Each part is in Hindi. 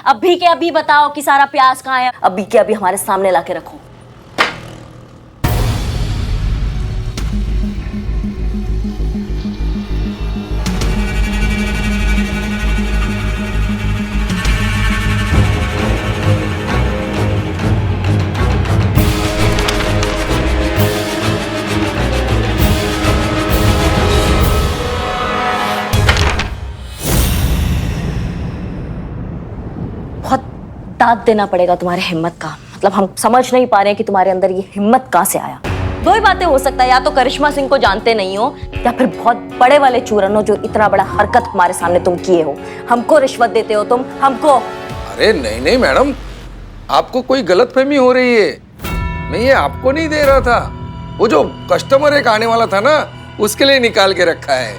अभी के अभी बताओ कि सारा प्याज कहाँ है, अभी के अभी हमारे सामने लाके रखो। बहुत दाद देना पड़ेगा तुम्हारे हिम्मत का, मतलब हम समझ नहीं पा रहे हैं कि तुम्हारे अंदर ये हिम्मत कहाँ से आया। दो ही बातें हो सकता है, या तो करिश्मा सिंह को जानते नहीं हो या फिर बहुत बड़े वाले चूरन हो जो इतना बड़ा हरकत हमारे सामने तुम किए हो। हमको रिश्वत देते हो तुम, हमको। अरे नहीं नहीं मैडम, आपको कोई गलतफहमी हो रही है। मैं ये आपको नहीं दे रहा था, वो जो कस्टमर एक आने वाला था ना, उसके लिए निकाल के रखा है।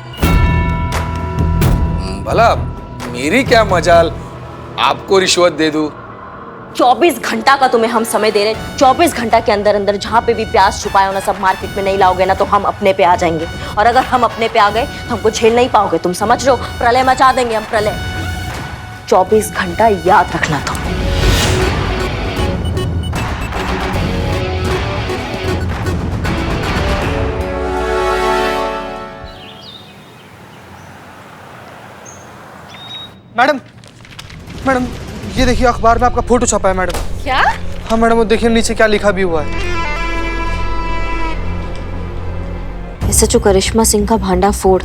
भला मेरी क्या मजाल आपको रिश्वत दे दूं। 24 घंटा का तुम्हें हम समय दे रहे हैं। 24 घंटा के अंदर अंदर जहाँ पे भी प्याज छुपाए हो ना, सब मार्केट में नहीं लाओगे ना, तो हम अपने पे आ जाएंगे। और अगर हम अपने पे आ गए तो हमको झेल नहीं पाओगे, तुम समझ रहे हो? प्रलय मचा देंगे हम, प्रलय। 24 घंटा याद रखना तुम। मैडम, मैडम ये देखिए अखबार में आपका फोटो छपा है मैडम। क्या? हाँ मैडम, वो देखिए नीचे क्या लिखा भी हुआ है। एसएचओ करिश्मा सिंह का भांडा फोड़।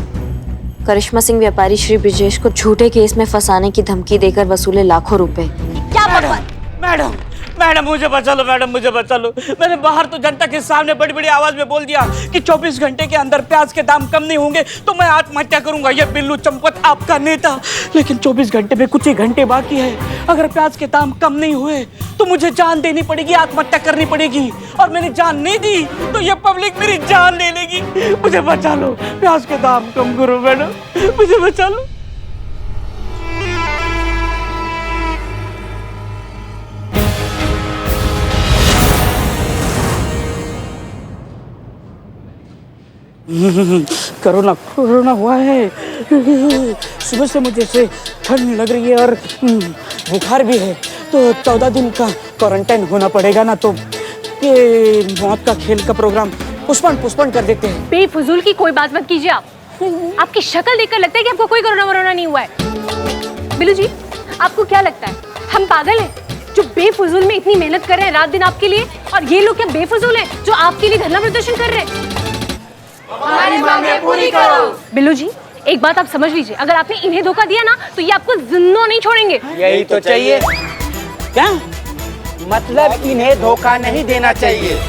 करिश्मा सिंह व्यापारी श्री ब्रिजेश को झूठे केस में फंसाने की धमकी देकर वसूले लाखों रुपए। क्या बकवास? मैडम मैडम मुझे बचा लो, मैडम मुझे बचा लो। मैंने बाहर तो जनता के सामने बड़ी बड़ी आवाज में बोल दिया कि 24 घंटे के अंदर प्याज के दाम कम नहीं होंगे तो मैं आत्महत्या करूंगा। ये बिल्लू चंपत आपका नेता, लेकिन 24 घंटे में कुछ ही घंटे बाकी है। अगर प्याज के दाम कम नहीं हुए तो मुझे जान देनी पड़ेगी, आत्महत्या करनी पड़ेगी। और मैंने जान नहीं दी तो ये पब्लिक मेरी जान ले लेगी। मुझे बचा लो, प्याज के दाम कम करो मैडम, मुझे बचा लो। कोरोना कोरोना हुआ है। सुबह से मुझे से ठंड लग रही है और बुखार भी है, तो 14 दिन का क्वारंटाइन होना पड़ेगा ना, तो ये मौत का खेल का प्रोग्राम पुष्पन कर देते हैं। बेफुजूल की कोई बात मत कीजिए आप। आपकी शक्ल देखकर लगता है कि आपको कोई कोरोना वरोना नहीं हुआ है। बिल्लू जी, आपको क्या लगता है हम पागल हैं जो बेफुजूल में इतनी मेहनत कर रहे हैं रात दिन आपके लिए? और ये लोग क्या बेफुजूल हैं जो आपके लिए धरना प्रदर्शन कर रहे हैं? हमारी मांगें पूरी करो। बिल्लू जी, एक बात आप समझ लीजिए, अगर आपने इन्हें धोखा दिया ना तो ये आपको जिंदा नहीं छोड़ेंगे। यही तो चाहिए। क्या मतलब? इन्हें धोखा नहीं देना चाहिए।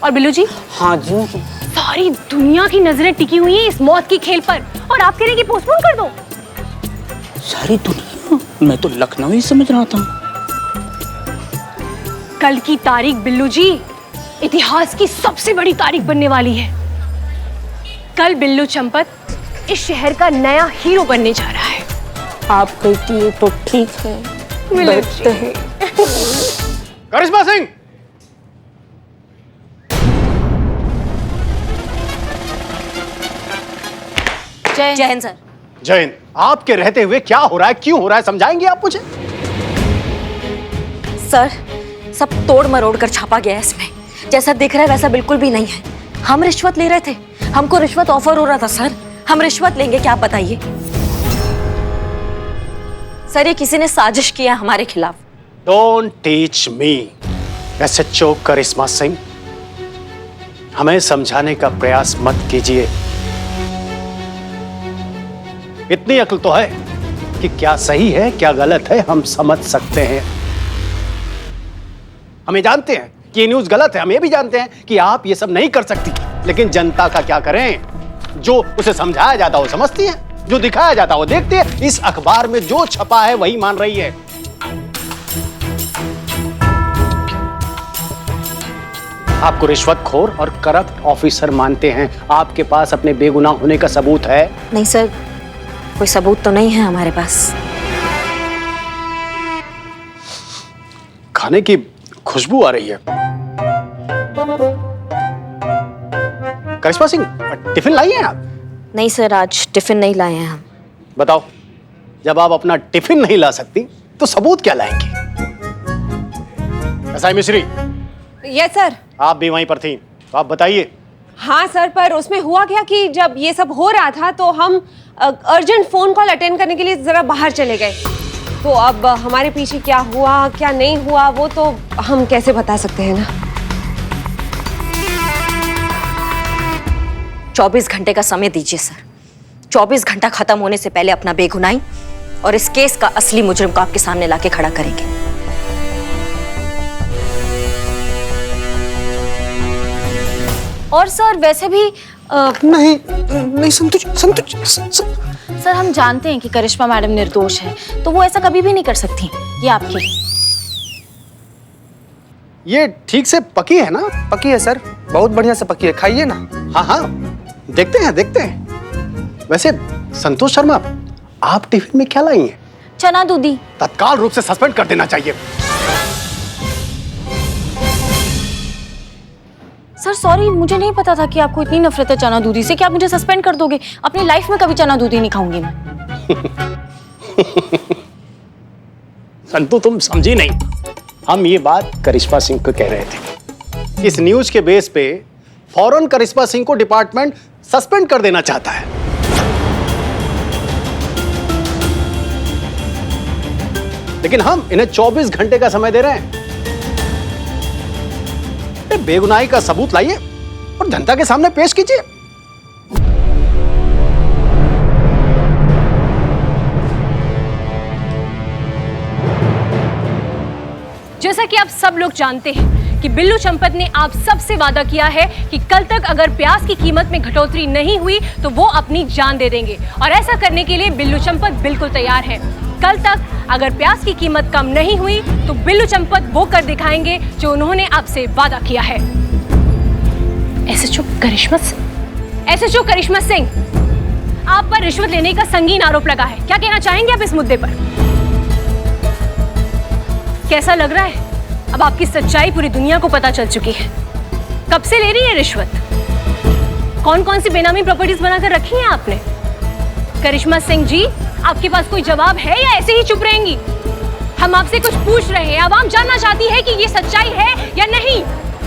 और बिल्लू जी, हाँ जी, सारी दुनिया की नजरें टिकी हुई हैं इस मौत के खेल पर, और आप कह रहे हैं कि पोस्टपोन कर दो। सारी दुनिया? मैं तो लखनऊ ही समझ रहा था। कल की तारीख बिल्लू जी इतिहास की सबसे बड़ी तारीख बनने वाली है। कल बिल्लू चंपत इस शहर का नया हीरो बनने जा रहा है। आप कहती है तो ठीक है, देखते हैं। करिश्मा सिंह, जय हिंद सर। जय हिंद। आपके रहते हुए क्या हो रहा है, क्यों हो रहा है, समझाएंगे आप मुझे? सर, सब तोड़ मरोड़ कर छापा गया है इसमें। जैसा दिख रहा है वैसा बिल्कुल भी नहीं है। हम रिश्वत ले रहे थे, हमको रिश्वत ऑफर हो रहा था सर। हम रिश्वत लेंगे क्या, आप बताइए? सर, ये किसी ने साजिश किया हमारे खिलाफ। डोंट टीच मी एसएचओ करिश्मा सिंह, हमें समझाने का प्रयास मत कीजिए। इतनी अक्ल तो है कि क्या सही है क्या गलत है हम समझ सकते हैं। हमें जानते हैं कि ये न्यूज़ गलत है, हम ये भी जानते हैं कि आप ये सब नहीं कर सकती, लेकिन जनता का क्या करें? जो उसे समझाया जाता वो समझती है, जो दिखाया जाता वो देखती है। इस अखबार में जो छपा है वही मान रही है। आपको रिश्वतखोर और करप्ट ऑफिसर मानते हैं। आपके पास अपने बेगुनाह होने का सबूत है? नहीं सर, कोई सबूत तो नहीं है हमारे पास। खाने की खुशबू आ रही है। करिश्मा सिंह, टिफिन लाई हैं आप? नहीं सर, आज टिफिन नहीं लाए हैं हम। बताओ, जब आप अपना टिफिन नहीं ला सकती तो सबूत क्या लाएंगी? एसआई मिश्री, यस सर। आप भी वहीं पर थी, तो आप बताइए। हाँ सर, पर उसमें हुआ क्या कि जब ये सब हो रहा था तो हम अर्जेंट फोन कॉल अटेंड करने के लिए जरा बाहर चले गए। तो अब हमारे पीछे क्या हुआ क्या नहीं हुआ वो तो हम कैसे बता सकते हैं ना। 24 घंटे का समय दीजिए सर। 24 घंटा खत्म होने से पहले अपना बेगुनाही और इस केस का असली मुजरिम को आपके सामने लाके खड़ा करेंगे। और सर वैसे भी नहीं संतोष सर हम जानते हैं कि करिश्मा मैडम निर्दोष है, तो वो ऐसा कभी भी नहीं कर सकती। ये आपके लिए। ये ठीक से पकी है ना? पकी है सर, बहुत बढ़िया से पकी है, खाइए ना। हाँ हाँ, देखते हैं। वैसे संतोष शर्मा, आप टिफिन में क्या लाई हैं? चना दूधी। तत्काल रूप से सस्पेंड कर देना चाहिए। सर सॉरी, मुझे नहीं पता था कि आपको इतनी नफरत है चना दूधी से कि आप मुझे सस्पेंड कर दोगे। अपनी लाइफ में कभी चना दूधी नहीं खाऊंगी मैं। संतु, तुम समझी नहीं। हम ये बात करिश्मा सिंह को कह रहे थे। इस न्यूज के बेस पे फौरन करिश्मा सिंह को डिपार्टमेंट सस्पेंड कर देना चाहता है। लेकिन हम इन्हें 24 घंटे का समय दे रहे हैं। बेगुनाही का सबूत लाइए और जनता के सामने पेश कीजिए। जैसा कि आप सब लोग जानते हैं कि बिल्लू चंपत ने आप सबसे वादा किया है कि कल तक अगर प्याज की कीमत में घटोतरी नहीं हुई तो वो अपनी जान दे देंगे, और ऐसा करने के लिए बिल्लू चंपत बिल्कुल तैयार है। कल तक अगर प्याज की कीमत कम नहीं हुई तो बिल्लू चंपत वो कर दिखाएंगे जो उन्होंने आपसे वादा किया है। एसएचओ करिश्मा सिंह, आप पर रिश्वत लेने का संगीन आरोप लगा है। क्या कहना चाहेंगे आप इस मुद्दे पर? कैसा लग रहा है? अब आपकी सच्चाई पूरी दुनिया को पता चल चुकी है। कब से ले रही है रिश्वत? कौन कौन सी बेनामी प्रॉपर्टीज बनाकर रखी हैं आपने? करिश्मा सिंह जी, आपके पास कोई जवाब है या ऐसे ही चुप रहेंगी? हम आपसे कुछ पूछ रहे हैं, आवाम जानना चाहती है कि ये सच्चाई है या नहीं।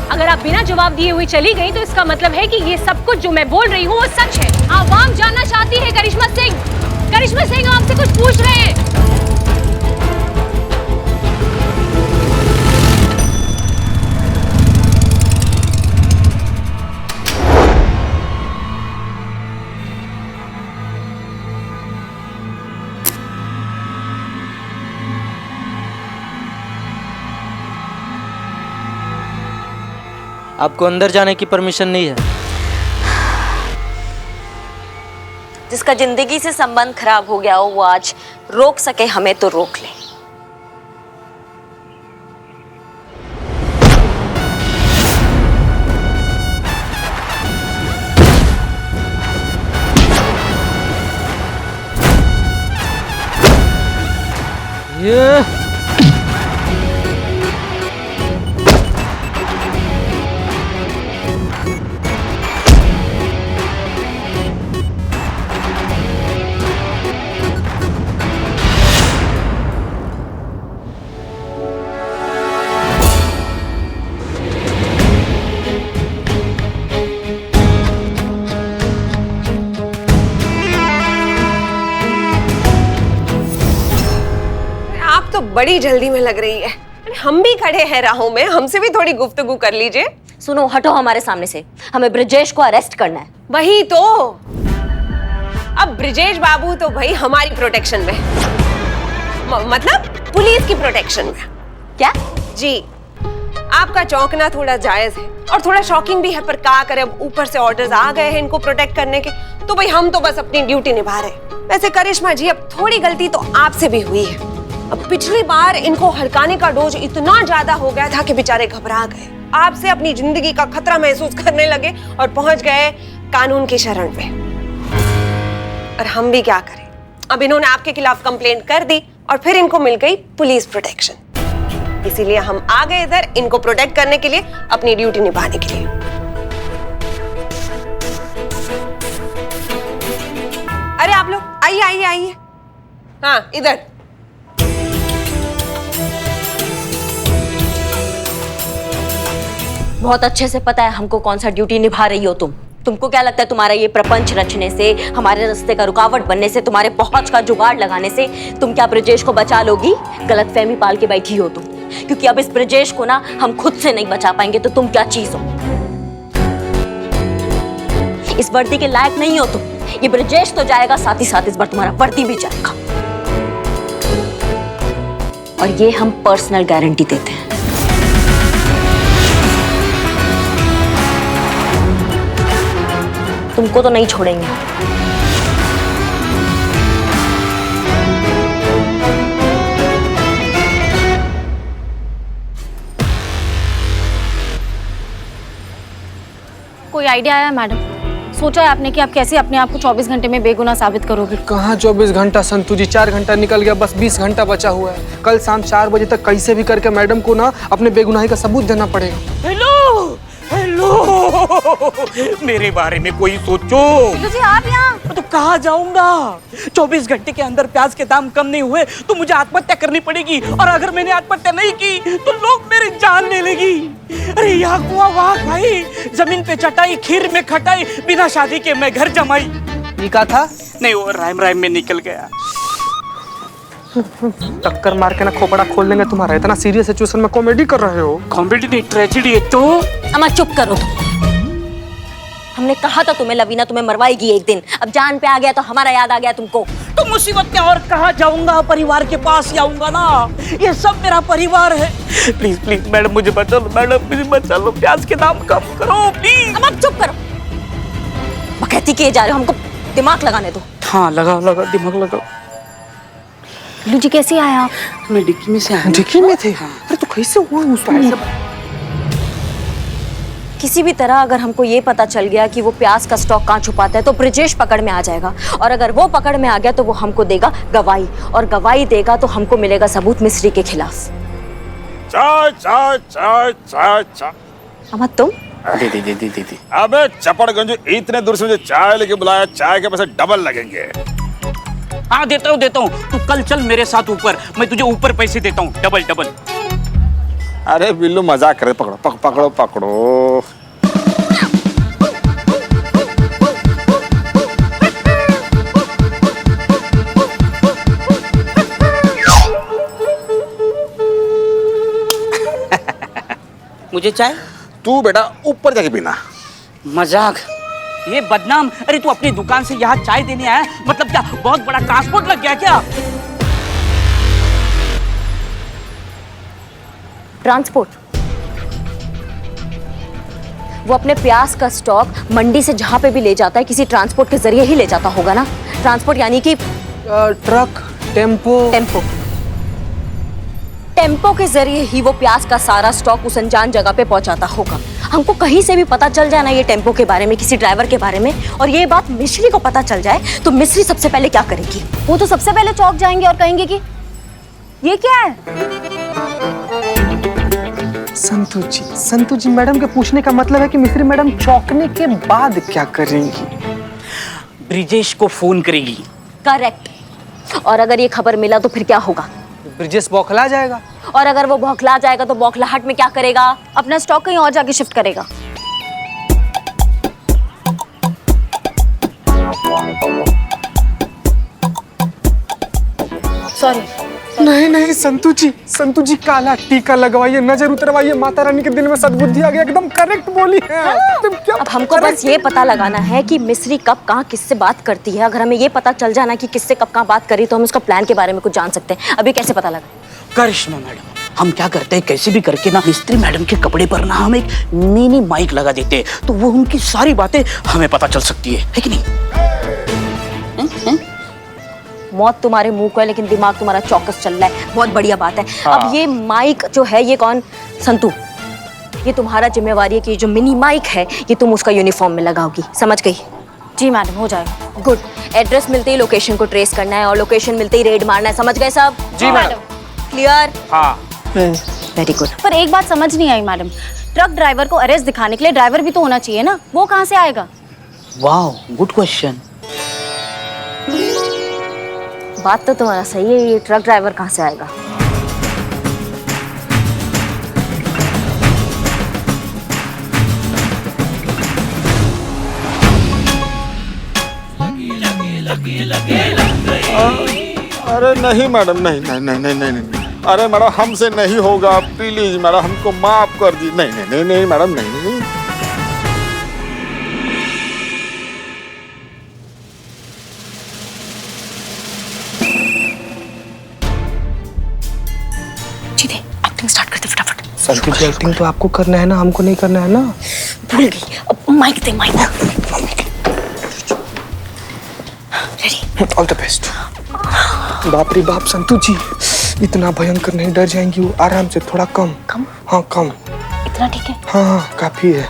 अगर आप बिना जवाब दिए हुए चली गई तो इसका मतलब है कि ये सब कुछ जो मैं बोल रही हूँ वो सच है। आवाम जानना चाहती है करिश्मा सिंह, हम आपसे कुछ पूछ रहे हैं। आपको अंदर जाने की परमिशन नहीं है। जिसका जिंदगी से संबंध खराब हो गया हो वो आज रोक सके हमें तो रोक ले। बड़ी जल्दी में लग रही है। हम भी खड़े हैं राहों में, हमसे भी थोड़ी गुफ्तगू कर लीजिए। सुनो, हटो हमारे सामने से, हमें ब्रिजेश को अरेस्ट करना है। वही तो, अब ब्रिजेश बाबू तो भाई हमारी प्रोटेक्शन में, मतलब पुलिस की प्रोटेक्शन में। क्या? जी, आपका चौंकना थोड़ा जायज है और थोड़ा शॉकिंग भी है, पर क्या करें, अब ऊपर से ऑर्डर्स आ गए हैं इनको प्रोटेक्ट करने के, तो भाई हम तो बस अपनी ड्यूटी निभा रहे हैं। वैसे करिश्मा जी, अब थोड़ी गलती तो आपसे भी हुई है। अब पिछली बार इनको हड़काने का डोज इतना ज्यादा हो गया था कि बेचारे घबरा गए, आपसे अपनी जिंदगी का खतरा महसूस करने लगे और पहुंच गए कानून की शरण में। और हम भी क्या करें, अब इन्होंने आपके खिलाफ कंप्लेंट कर दी और फिर इनको मिल गई पुलिस प्रोटेक्शन। इसीलिए हम आ गए इधर इनको प्रोटेक्ट करने के लिए, अपनी ड्यूटी निभाने के लिए। अरे आप लोग आइए आइए आइए, हाँ इधर। बहुत अच्छे से पता है हमको कौन सा ड्यूटी निभा रही हो तुम। तुमको क्या लगता है तुम्हारा ये प्रपंच रचने से, हमारे रास्ते का रुकावट बनने से, तुम्हारे पहुंच का जुगाड़ लगाने से तुम क्या ब्रजेश को बचा लोगी? गलतफहमी पाल के बैठी हो तुम, क्योंकि अब इस ब्रजेश को ना हम खुद से नहीं बचा पाएंगे तो तुम क्या चीज हो? इस वर्दी के लायक नहीं हो तुम। ये ब्रजेश तो जाएगा, साथ ही साथ इस बार तुम्हारा वर्दी भी जाएगा, और ये हम पर्सनल गारंटी देते हैं। तुमको तो नहीं छोड़ेंगे। कोई आइडिया आया मैडम? सोचा है आपने कि आप कैसे अपने आप को 24 घंटे में बेगुनाह साबित करोगे? कहाँ 24 घंटा संतू जी, 4 घंटा निकल गया, बस 20 घंटा बचा हुआ है। कल शाम 4 बजे तक कैसे भी करके मैडम को ना अपने बेगुनाही का सबूत देना पड़ेगा। हेलो हेलो, मेरे बारे में कोई सोचो। जी आप यहाँ? तो कहाँ जाऊंगा? 24 घंटे के अंदर प्याज के दाम कम नहीं हुए तो मुझे आत्महत्या करनी पड़ेगी, और अगर मैंने आत्महत्या नहीं की तो लोग मेरी जान ले लेगी। अरे यहाँ कुआं वहाँ खाई, जमीन पे चटाई, खीर में खटाई, बिना शादी के मैं घर जमाई। ये क्या था? नहीं, वो राइम राइम में निकल गया। टक्कर मार के ना खोपड़ा खोल देंगे तुम्हारा। इतना सीरियस सिचुएशन में कॉमेडी कर रहे हो। कॉमेडी नहीं, ट्रेजेडी है। तो अम्मा चुप करो तुम। हमने कहा था तुम्हें लवीना तुम्हें मरवाएगी एक दिन, अब जान पे आ गया तो हमारा याद आ गया तुमको। तो मुसीबत क्या, और कहाँ जाऊंगा? परिवार के पास ही आऊंगा ना, ये सब मेरा परिवार है। प्लीज प्लीज मैडम मुझे बचा लो, मैडम मुझे बचा लो, प्याज के दाम कम करो प्लीज। अम्मा चुप करो, बकैती किए जा रहे हो, हमको दिमाग लगाने दो। हाँ लगाओ लगाओ, दिमाग लगाओ। बिल्लू जी कैसे आए आप? मैं डिक्की में से आया। डिक्की में थे? अरे तो कैसे हुआ उसको? किसी भी तरह अगर हमको ये पता चल गया कि वो प्याज का स्टॉक कहाँ छुपाता है तो ब्रजेश पकड़ में आ जाएगा, और अगर वो पकड़ में आ गया तो वो हमको देगा गवाही, और गवाही देगा तो हमको मिलेगा सबूत मिस्री के खिलाफ। चाय चाय चाय चाय चाय। अम्मा तुम? दे। अबे चपड़गंज, इतने दूर से मुझे चाय लेके बुलाया, चाय के पैसे डबल लगेंगे। हाँ देता हूँ, तू कल चल मेरे साथ ऊपर, मैं तुझे ऊपर पैसे देता हूँ, डबल डबल। अरे बिल्लू मजाक करे, पकड़ो पकड़ो पकड़ो। मुझे चाय? तू बेटा ऊपर जाके पीना। मजाक? ये बदनाम। अरे तू अपनी दुकान से यहाँ चाय देने आया, मतलब क्या बहुत बड़ा ट्रांसपोर्ट लग गया क्या? ट्रांसपोर्ट? वो अपने प्याज का स्टॉक मंडी से जहां पे भी ले जाता है किसी ट्रांसपोर्ट के जरिए ही ले जाता होगा ना। ट्रांसपोर्ट यानी कि ट्रक, टेम्पो। टेम्पो के जरिए ही वो प्याज का सारा स्टॉक उस अनजान जगह पे पहुंचाता होगा। हमको कहीं से भी पता चल जाए ना ये टेम्पो के बारे में, किसी ड्राइवर के बारे में, और ये बात मिश्री को पता चल जाए तो मिश्री सबसे पहले क्या करेगी? वो तो सबसे पहले चौंक जाएंगे और कहेंगे कि ये क्या है? संतू जी मैडम के पूछने का मतलब है कि मिस्री मैडम चौंकने के बाद क्या करेंगी? ब्रिजेश को फोन करेगी। करेक्ट। और अगर ये खबर मिला तो फिर क्या होगा? ब्रिजेश बौखला जाएगा। और अगर वो बौखला जाएगा तो बौखलाहट में क्या करेगा? अपना स्टॉक कहीं और जाके शिफ्ट करेगा। सॉरी। नहीं संतू जी काला टीका लगवाइए, नजर उतरवाइए, माता रानी के दिल में सद्बुद्धि आ गया। एकदम करेक्ट बोली है। तुम क्या? अब हमको बस ये पता लगाना है कि मिस्री कब कहाँ किससे बात करती है। अगर हमें ये पता चल जाना कि किससे कब कहाँ बात करी तो हम उसका प्लान के बारे में कुछ जान सकते हैं। अभी कैसे पता लगा? करिश्मा मैडम, हम क्या करते हैं, कैसे भी करके ना मिस्त्री मैडम के कपड़े पर ना हम एक मिनी माइक लगा देते हैं, तो वो उनकी सारी बातें हमें पता चल सकती है कि नहीं? मौत तुम्हारे मुंह को है लेकिन दिमाग तुम्हारा चौकस चल रहा है, बहुत बढ़िया बात है। हाँ। अब ये माइक जो है ये कौन? संतू, ये तुम्हारा जिम्मेवारी है कि जो मिनी माइक है ये तुम उसका यूनिफॉर्म में लगाओगी, समझ गई? जी मैडम, हो जाएगा। गुड। एड्रेस मिलते ही लोकेशन को ट्रेस करना है और लोकेशन मिलते ही रेड मारना है, समझ गए सब? जी मैडम। क्लियर? हाँ। Very good. पर एक बात समझ नहीं आई मैडम, ट्रक ड्राइवर को अरेस्ट दिखाने के लिए ड्राइवर भी तो होना चाहिए ना, वो कहाँ से आएगा? वाह, गुड क्वेश्चन। बात तो तुम्हारा सही है, ये ट्रक ड्राइवर कहाँ से आएगा? अरे नहीं मैडम, नहीं नहीं नहीं नहीं नहीं नहीं, अरे मैडम हमसे नहीं होगा, प्लीज मैडम हमको माफ कर दी। नहीं नहीं नहीं नहीं मैडम, नहीं नहीं। जीते एक्टिंग स्टार्ट करते फटाफट। संतु जी एक्टिंग तो आपको करना है ना, हमको नहीं करना है ना। भूल गई, अब माइक दे, mike. Ready, all the best. बाप रे बाप संतु जी, इतना भयंकर नहीं, डर जाएंगी वो। आराम से, थोड़ा कम। कम? हाँ कम। इतना ठीक है? हाँ हाँ काफी है।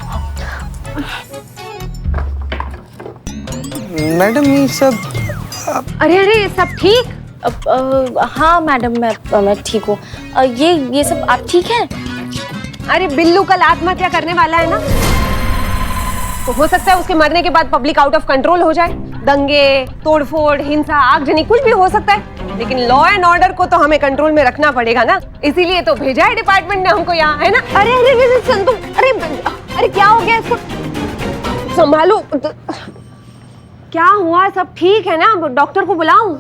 मैडम ये सब अरे अरे सब ठीक? हाँ मैडम, मैं ठीक हूँ। ये सब आप ठीक हैं? अरे बिल्लू कल आत्महत्या करने वाला है ना, तो हो सकता है उसके मरने के बाद पब्लिक आउट ऑफ कंट्रोल हो जाए। दंगे, तोड़फोड़, हिंसा, आगजनी कुछ भी हो सकता है, लेकिन लॉ एंड ऑर्डर को तो हमें कंट्रोल में रखना पड़ेगा ना, इसीलिए तो भेजा है डिपार्टमेंट ने हमको यहाँ, है ना। अरे अरे अरे संतु, अरे अरे क्या हो गया इसको? संभालो। क्या हुआ? सब ठीक है ना? डॉक्टर को बुलाऊं?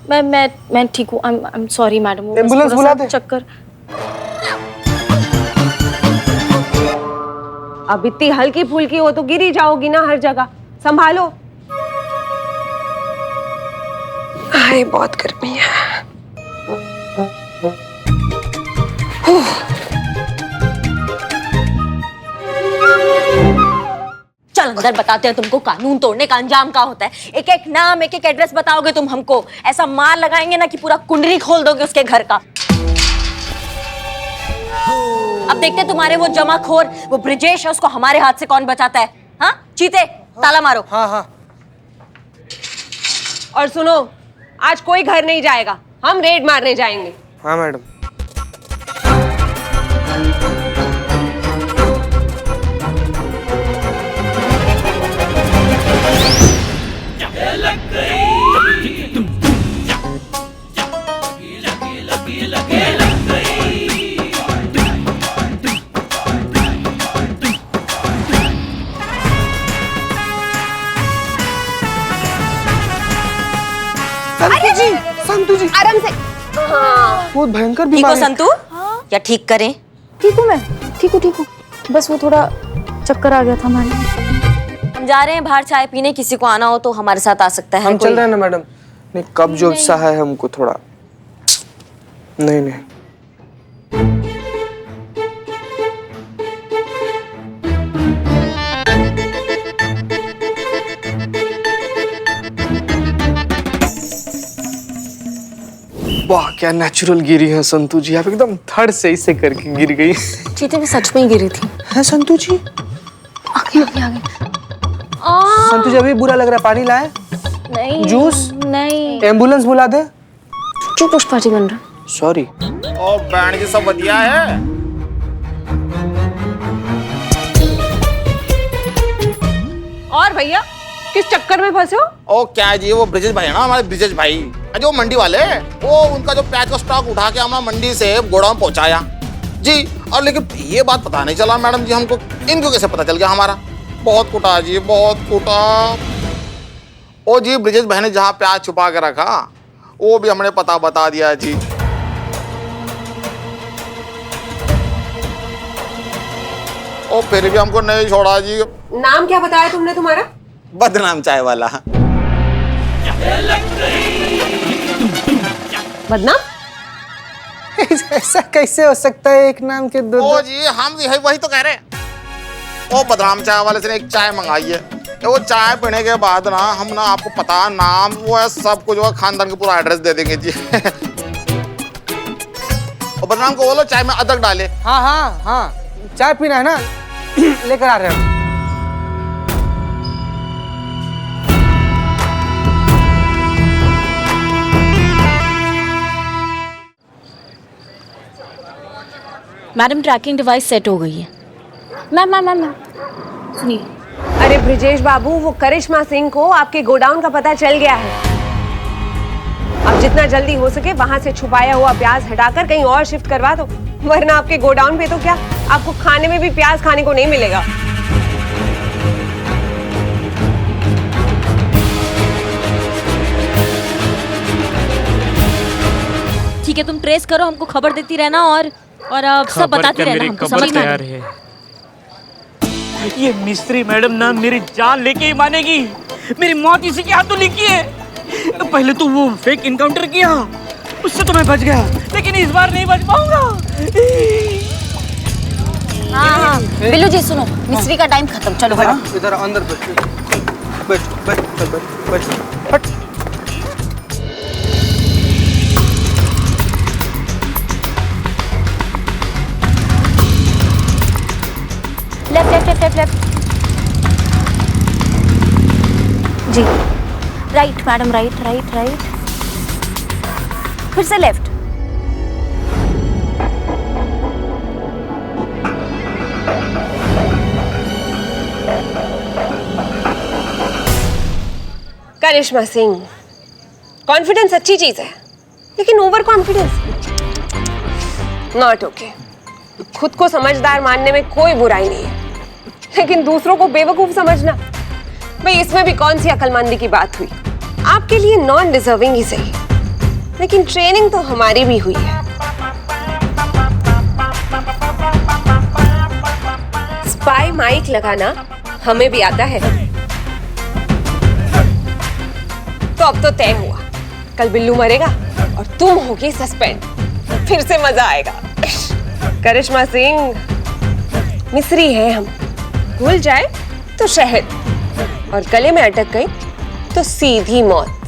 मैं ठीक हूँ। I am sorry madam. Ambulance बुला दे। चक्कर। अब इतनी हल्की फुल्की हो तो गिर ही जाओगी ना हर जगह, संभालो। अरे बहुत गर्मी है। चल अंदर, बताते हैं तुमको कानून तोड़ने का अंजाम क्या होता है। एक एक नाम, एक एक एड्रेस बताओगे तुम हमको, ऐसा मार लगाएंगे ना कि पूरा कुंडली खोल दोगे उसके घर का। अब देखते तुम्हारे वो जमाखोर, वो ब्रिजेश है, उसको हमारे हाथ से कौन बचाता है। हाँ चीते, ताला मारो। हाँ हाँ। और सुनो, आज कोई घर नहीं जाएगा, हम रेड मारने जाएंगे। हाँ मैडम। संतु जी आराम से। हाँ। बहुत भयंकर ठीक बीमार हो है। संतु? या ठीक करें? ठीक हूँ मैं, ठीक हूँ। बस वो थोड़ा चक्कर आ गया था मैडम। हम जा रहे हैं बाहर चाय पीने, किसी को आना हो तो हमारे साथ आ सकता है। हम चल रहे हैं ना मैडम। नहीं कब जो सा है हमको थोड़ा। नहीं नहीं। वाह क्या नेचुरल गिरी है संतु जी, आप एकदम थर्ड से इसे करके गिर गई। चीते भी सच में ही गिरी थी। है संतु जी? आगे। संतु जी अभी बुरा लग रहा है, पानी लाए? नहीं। जूस? नहीं। एम्बुलेंस बुला दे? क्यों पुष्पा जी बन रहा? सॉरी। ओ बैंड जी सब बढ़िया है। और भैया किस चक्कर में फंसे हो? ओ क्या जी, वो ब्रिजेश भाई है ना, हमारे ब्रिजेश भाई जो मंडी वाले, वो उनका जो प्याज का स्टॉक उठा के हमारा मंडी से गोडाउन पहुंचाया जी। और लेकिन ये बात पता नहीं चला मैडम जी हमको, इनको कैसे पता चल गया हमारा? बहुत कुटा जी, बहुत कुटा। ओ जी ब्रिजेश भाई ने जहाँ प्याज छुपा के रखा वो भी हमने पता बता दिया जी। ओ फिर भी हमको नहीं छोड़ा जी। नाम क्या बताया तुमने तुम्हारा? बदनाम चाय वाला। बदनाम? ऐसा कैसे हो सकता है, एक नाम के दो? ओ जी हम वही तो कह रहे हैं। ओ बदनाम चाय वाले से एक चाय मंगाई है, वो चाय पीने के बाद ना हम ना आपको पता नाम वो है सब कुछ, वो खानदान का पूरा एड्रेस दे देंगे जी। और बदनाम को बोलो चाय में अदरक डाले। हाँ हाँ हाँ, चाय पीना है ना, लेकर आ रहे हैं। मैडम ट्रैकिंग डिवाइस सेट हो गई है। मैम सुनिए। अरे ब्रिजेश बाबू, वो करिश्मा सिंह को आपके गोडाउन का पता चल गया है। अब जितना जल्दी हो सके वहां से छुपाया हुआ प्याज हटाकर कहीं और शिफ्ट करवा दो, वरना आपके गोडाउन पे तो क्या, आपको खाने में भी प्याज खाने को नहीं मिलेगा। ठीक है, तुम ट्रेस करो, हमको खबर देती रहना और सब बताती रहना, हमको समझ में तैयार है। ये मिस्त्री मैडम ना मेरी जान लेके ही मानेगी, मेरी मौत इसी के हाथों लिखी है। पहले तो वो फेक इनकाउंटर किया, उससे तो मैं बच गया, लेकिन इस बार नहीं बच पाऊंगा। हाँ बिल्लू जी सुनो, मिस्त्री का टाइम खत्म, चलो हटो। इधर अंदर बैठ। लेफ्ट जी, राइट मैडम, राइट फिर से लेफ्ट। करिश्मा सिंह, कॉन्फिडेंस अच्छी चीज है, लेकिन ओवर कॉन्फिडेंस नॉट ओके। खुद को समझदार मानने में कोई बुराई नहीं है, लेकिन दूसरों को बेवकूफ समझना, भाई इसमें भी कौन सी अक्लमंदी की बात हुई। आपके लिए नॉन डिजर्विंग ही सही, लेकिन ट्रेनिंग तो हमारी भी हुई है। स्पाई माइक लगाना हमें भी आता है। तो अब तो तय हुआ, कल बिल्लू मरेगा और तुम होगी सस्पेंड, फिर से मजा आएगा। करिश्मा सिंह, मिस्री है हम, घुल जाए तो शहद और गले में अटक गई तो सीधी मौत।